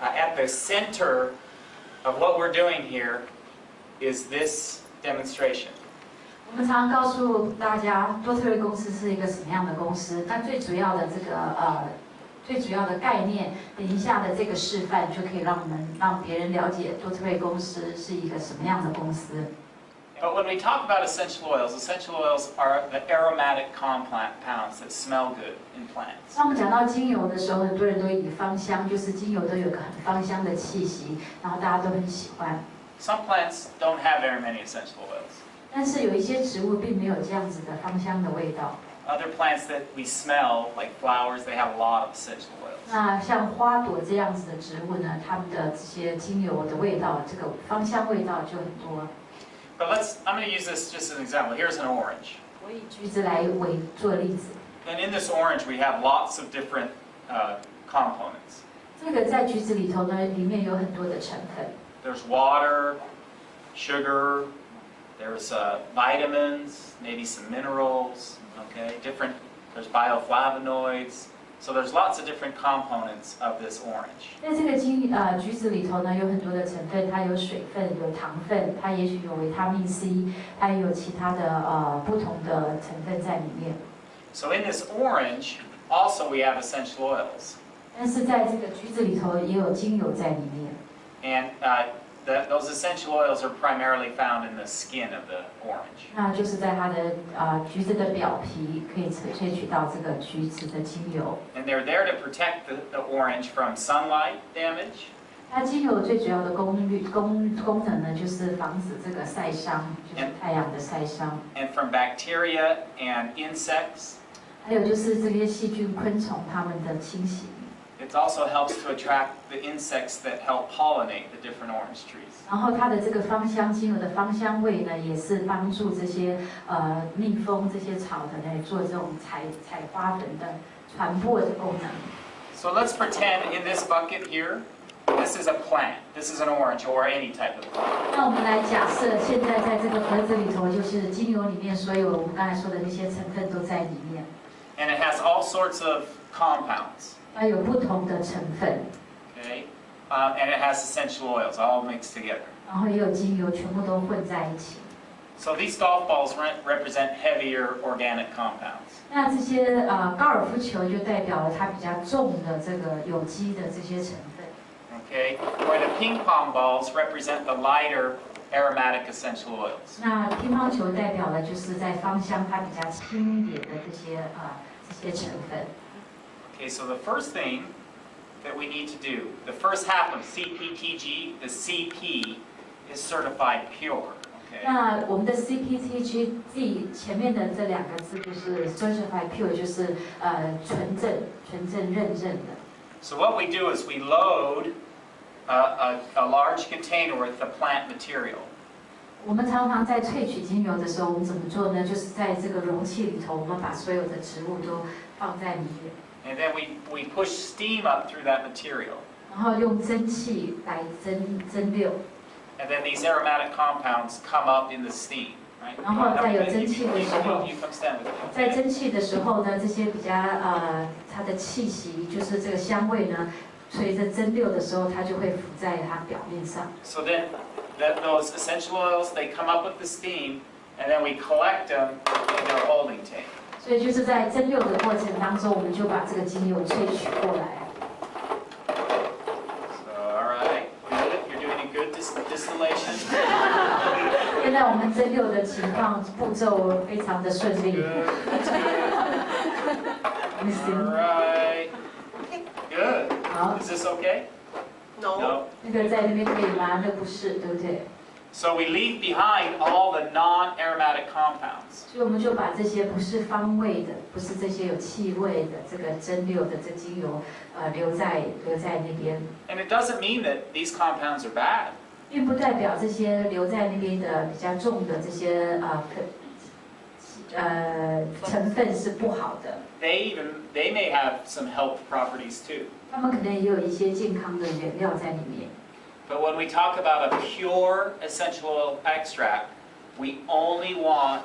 at the center of what we're doing here is this demonstration. 我们常常告诉大家，多特瑞公司是一个什么样的公司？那最主要的最主要的概念，等一下的这个示范就可以让别人了解多特瑞公司是一个什么样的公司。But when we talk about essential oils are the aromatic compounds that smell good in plants. 当我们讲到精油的时候，很多人都以芳香，就是精油都有个很芳香的气息，然后大家都很喜欢。Some plants don't have very many essential oils. 但是有一些植物并没有这样子的芳香的味道。Other plants that we smell, like flowers, they have a lot of essential oils. 那像花朵这样子的植物呢，它们的这些精油的味道，这个芳香味道就很多。But I'm going to use this just as an example. Here's an orange. 我以橘子来做例子。And in this orange, we have lots of different components. 这个在橘子里头呢，里面有很多的成分。There's water, sugar. There's vitamins, maybe some minerals. Okay, there's bioflavonoids. So there's lots of different components of this orange. 在这个橘子里头呢，有很多的成分，它有水分，有糖分，它也许有维他命 C， 它也有其他的不同的成分在里面。So in this orange, also we have essential oils. 但是在这个橘子里头也有精油在里面。And those essential oils are primarily found in the skin of the orange. 那就是在它的橘子的表皮可以萃取到这个橘子的精油。And they're there to protect the orange from sunlight damage. 它精油最主要的功能呢，就是防止这个晒伤，就是太阳的晒伤。And from bacteria and insects. 还有就是这些细菌、昆虫它们的侵袭。It also helps to attract the insects that help pollinate the different orange trees. 然后它的这个精油的芳香味呢，也是帮助这些蜜蜂、这些草的来做这种采花粉的传播的功能。So let's pretend in this bucket here, this is a plant. This is an orange or any type of plant. 那我们来假设，现在在这个盒子里头，就是精油里面所有我们刚才说的那些成分都在里面。And it has all sorts of compounds. 它有不同的成分。Okay, and it has essential oils all mixed together. 然后也有精油，全部都混在一起。So these golf balls represent heavier organic compounds. 那这些高尔夫球就代表了它比较重的这个有机的这些成分。Okay, where the ping pong balls represent the lighter aromatic essential oils. 那乒乓球代表的就是在芳香它比较轻一点的这些成分。Okay, so the first thing that we need to do, the first half of Cptg, the Cp, is certified pure. Okay. 那我们的 Cptg 前面的这两个字就是 certified pure， 就是纯正认证的。So what we do is we load a large container with the plant material. 我们常常在萃取精油的时候，我们怎么做呢？就是在这个容器里头，我们把所有的植物都放在里面。And then we push steam up through that material. 然后用蒸汽来蒸馏。And then these aromatic compounds come up in the steam, right? 然后在有蒸汽的时候， You come stand with me. 在蒸汽的时候呢，这些比较它的气息，就是这个香味呢，随着蒸馏的时候，它就会浮在它表面上。So then those essential oils, they come up with the steam, and then we collect them in their holding tank. 所以就是在蒸馏的过程当中，我们就把这个精油萃取过来。So, all right, good. You're doing a good distillation. 现在我们蒸馏的情况步骤非常的顺利。All right. Good. 好。 Is this okay? No. 那个在那边可以吗？那不是，对不对？ So we leave behind all the non-aromatic compounds. 所以我们就把这些不是芳味的，不是这些有气味的这个蒸馏的这精油，留在那边。And it doesn't mean that these compounds are bad. 并不代表这些留在那边的比较重的这些成分是不好的。They may have some health properties too. 它们可能也有一些健康的原料在里面。 But when we talk about a pure essential oil extract, we only want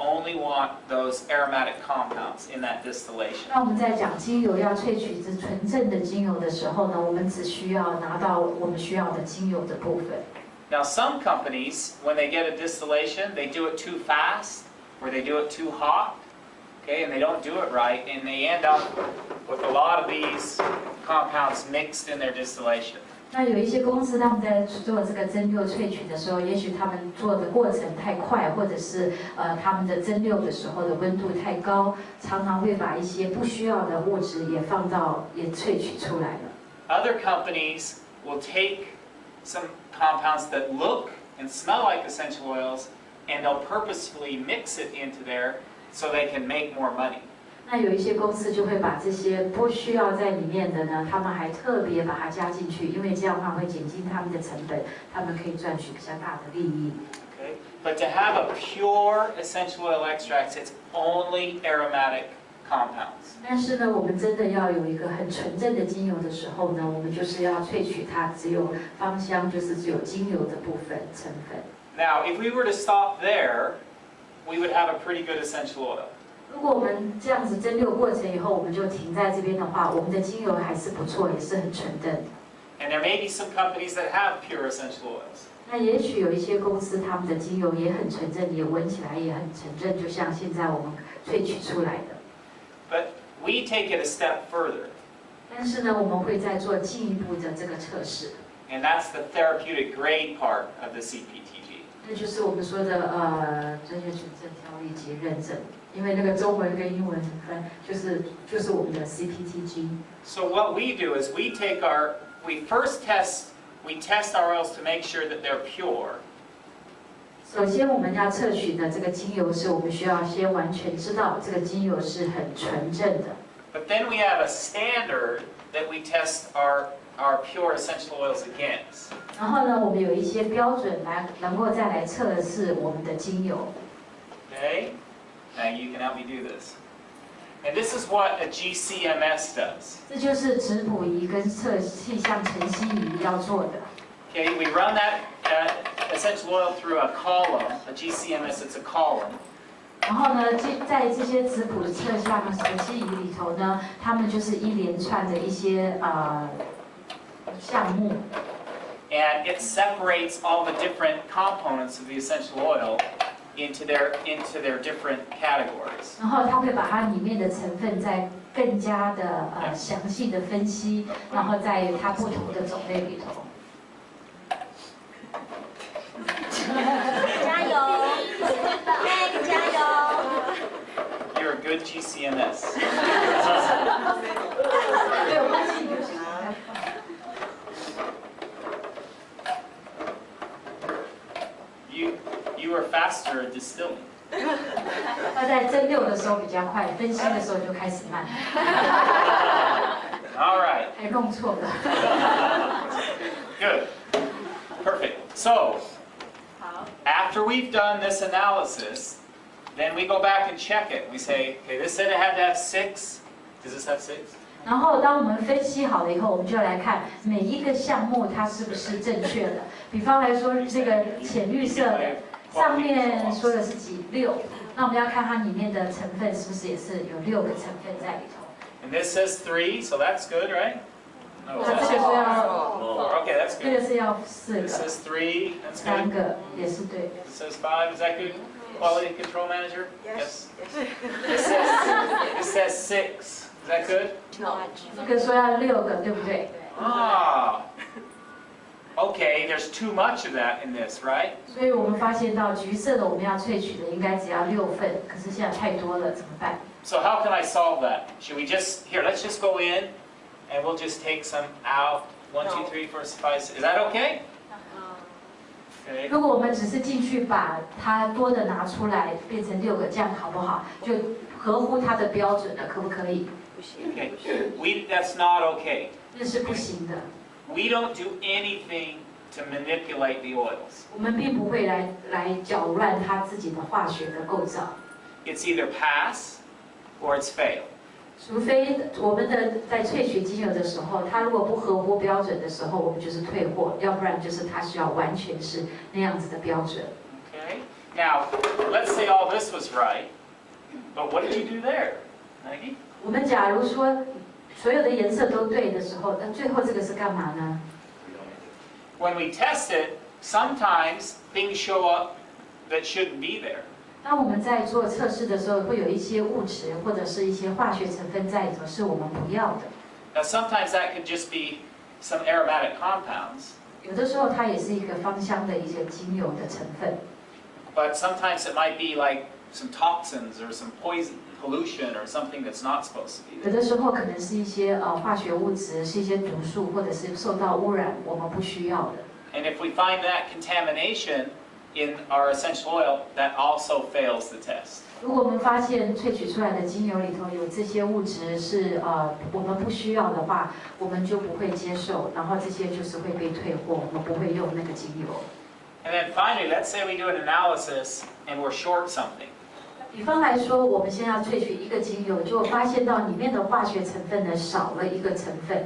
only want those aromatic compounds in that distillation. 那我们在讲精油要萃取这纯正的精油的时候呢，我们只需要拿到我们需要的精油的部分。Now, some companies, when they get a distillation, they do it too fast or they do it too hot, okay, and they don't do it right, and they end up with a lot of these compounds mixed in their distillation. 那有一些公司他们在做这个蒸馏萃取的时候，也许他们做的过程太快，或者是他们的蒸馏的时候的温度太高，常常会把一些不需要的物质也萃取出来了。Other companies will take some compounds that look and smell like essential oils, and they'll purposefully mix it into there so they can make more money. 那有一些公司就会把这些不需要在里面的呢，他们还特别把它加进去，因为这样的话会减轻他们的成本，他们可以赚取比较大的利益。Okay? But to have a pure essential oil extract, it's only aromatic compounds. 但是呢，我们真的要有一个很纯正的精油的时候呢，我们就是要萃取它只有芳香，就是只有精油的部分成分。Now, if we were to stop there, we would have a pretty good essential oil. 如果我们这样子蒸馏过程以后，我们就停在这边的话，我们的精油还是不错，也是很纯正。And there may be some companies that have pure essential oils. 那也许有一些公司，他们的精油也很纯正，也闻起来也很纯正，就像现在我们萃取出来的。But we take it a step further. 但是呢，我们会再做进一步的这个测试。And that's the therapeutic grade part of the Cptg. 这就是我们说的专业纯正条例及认证。因为那个中文跟英文分就是我们的 Cptg。So what we do is we test our oils to make sure that they're pure. 首先我们要测取的这个精油是我们需要先完全知道这个精油是很纯正的。But then we have a standard that we test our pure essential oils against. 然后呢，我们有一些标准能够再来测试我们的精油。Okay? Now you can help me do this. And this is what a GCMS does. 这就是质谱仪跟测气象晨曦仪要做的。Okay, we run that essential oil through a column. A GCMS, it's a column. 然后呢，在这些质谱的测向晨曦仪里头呢，它们就是一连串的一些项目。And it separates all the different components of the essential oil into their different categories. 然后它会把它里面的成分再更加的详细的分析，然后在它不同的种类里头。加油 ，Meg 加油 You're a good GCMS. 没有关系，就是。You are faster at distilling. 他在蒸馏的时候比较快，分析的时候就开始慢。All right. 还弄错了。Good. Perfect. So, after we've done this analysis, then we go back and check it. We say, okay, this said it had to have 6. Does this have 6? 然后，当我们分析好了以后，我们就来看每一个项目它是不是正确的。比方来说，这个浅绿色的上面说的是6，那我们要看它里面的成分是不是也是有6个成分在里头。And this says 3, so that's good, right? 那这个是要 4. Okay, that's 这个 good. 是要4 This 个， says 3, that's 3 good. 个也是对的。 This says 5, is that good? Quality control manager? Yes. This says 6. Is that good? 这个说要6个，对不对？ Ah. Okay, there's too much of that in this, right? 所以我们发现到橘色的我们要萃取的应该只要6份，可是现在太多了，怎么办？ So how can I solve that? Should we just, here, let's just go in and we'll just take some out. 1, 2, 3, 4, 5, 6. Is that okay? Okay. 如果我们只是进去把它多的拿出来，变成6个，这样好不好？就合乎它的标准了，可不可以？ Okay. That's not okay. 这是不行的。 We don't do anything to manipulate the oils. 我们并不会来搅乱它自己的化学的构造， It's either pass or it's fail. 除非我们在萃取精油的时候，它如果不合乎标准的时候，我们就是退货，要不然就是它需要完全是那样子的标准。 Okay? Now, let's say all this was right, but what did you do there, Maggie? 我们假如说所有的颜色都对的时候，那最后这个是干嘛呢？ When we test it, sometimes things show up that shouldn't be there. 当我们在做测试的时候，会有一些物质或者是一些化学成分在里头是我们不要的。 Now, sometimes that could just be some aromatic compounds, 有的时候它也是一个芳香的一些精油的成分， but sometimes it might be like some toxins or some poison, pollution, or something that's not supposed to be 有 there. 的时候可能是一些化学物质，是一些毒素，或者是受到污染，我们不需要的。 And if we find that contamination in our essential oil, that also fails the test. 如果我们发现萃取出来的精油里头有这些物质是我们不需要的话，我们就不会接受，然后这些就是会被退货，我们不会用那个精油。 And then finally, let's say we do an analysis and we're short something. 比方来说，我们先要萃取一个精油，结果发现到里面的化学成分呢少了一个成分。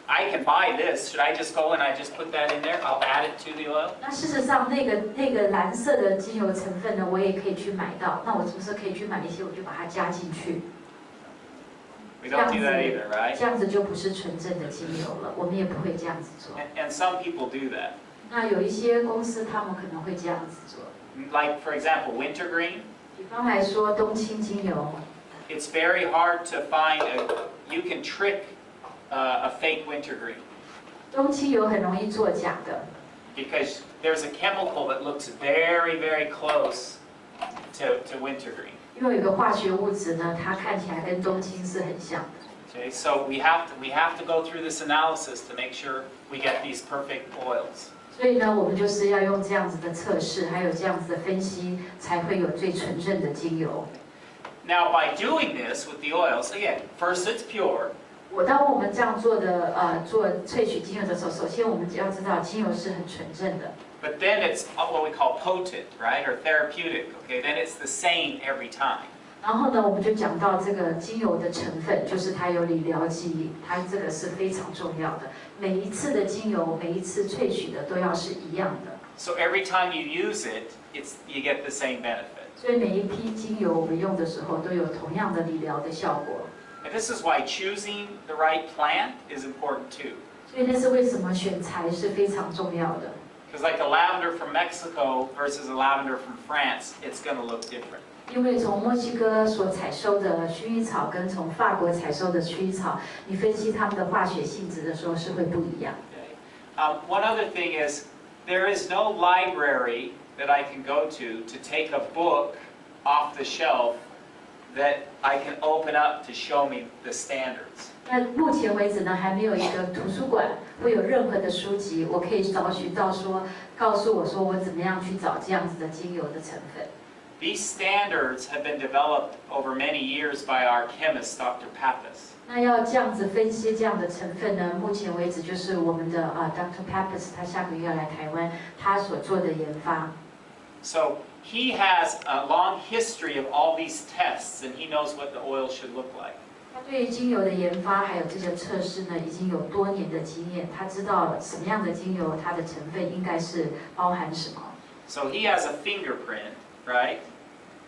I can buy this. Should I just go and I just put that in there? I'll add it to the oil. 那事实上，那个蓝色的精油成分呢，我也可以去买到。那我是不是可以去买一些，我就把它加进去？ We don't do that either, right? 这样子就不是纯正的精油了，我们也不会这样子做。 And some people do that. 那有一些公司他们可能会这样子做。 Like, for example, wintergreen. 比方来说，冬青精油， It's very hard to find you can trick a fake wintergreen 冬青油很容易作假的， because there's a chemical that looks very, very close to wintergreen. 因为有一个化学物质呢，它看起来跟冬青是很像的。 Okay, so we have to go through this analysis to make sure we get these perfect oils. 所以呢，我们就是要用这样子的测试，还有这样子的分析，才会有最纯正的精油。 Now, by doing this with the oils, again, first it's pure. 当我们这样做的做萃取精油的时候，首先我们只要知道精油是很纯正的。 But then it's what we call potent, right, or therapeutic. Okay, then it's the same every time. 然后呢，我们就讲到这个精油的成分，就是它有理疗记忆，它这个是非常重要的。每一次的精油，每一次萃取的都要是一样的。 So every time you use it, you get the same benefit. 所以每一批精油我们用的时候都有同样的理疗的效果。 And this is why choosing the right plant is important too. 所以那是为什么选材是非常重要的。 Because like a lavender from Mexico versus a lavender from France, it's going to look different. 因为从墨西哥所采收的薰衣草跟从法国采收的薰衣草，你分析它们的化学性质的时候是会不一样。 Okay. One other thing is there is no library that I can go to take a book off the shelf that I can open up to show me the standards. 那目前为止呢，还没有一个图书馆会有任何的书籍，我可以找寻到说，告诉我说我怎么样去找这样子的精油的成分。 These standards have been developed over many years by our chemist, Dr. Pappas. 那要这样子分析这样的成分呢，目前为止就是我们的Dr. Pappas， 他下个月要来台湾，他所做的研发。 So he has a long history of all these tests, and he knows what the oil should look like. 他对于精油的研发还有这些测试呢，已经有多年的经验，他知道什么样的精油它的成分应该是包含什么。 So he has a fingerprint, right?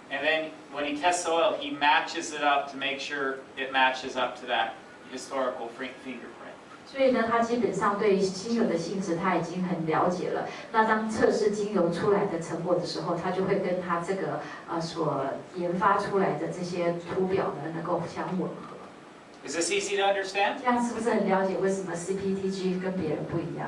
And then when he tests the oil, he matches it up to make sure it matches up to that historical fingerprint. 所以呢，他基本上对精油的性质他已经很了解了。那当测试精油出来的成果的时候，他就会跟他这个所研发出来的这些图表呢能够相吻合。 Is this easy to understand? 这样是不是很了解为什么 Cptg 跟别人不一样？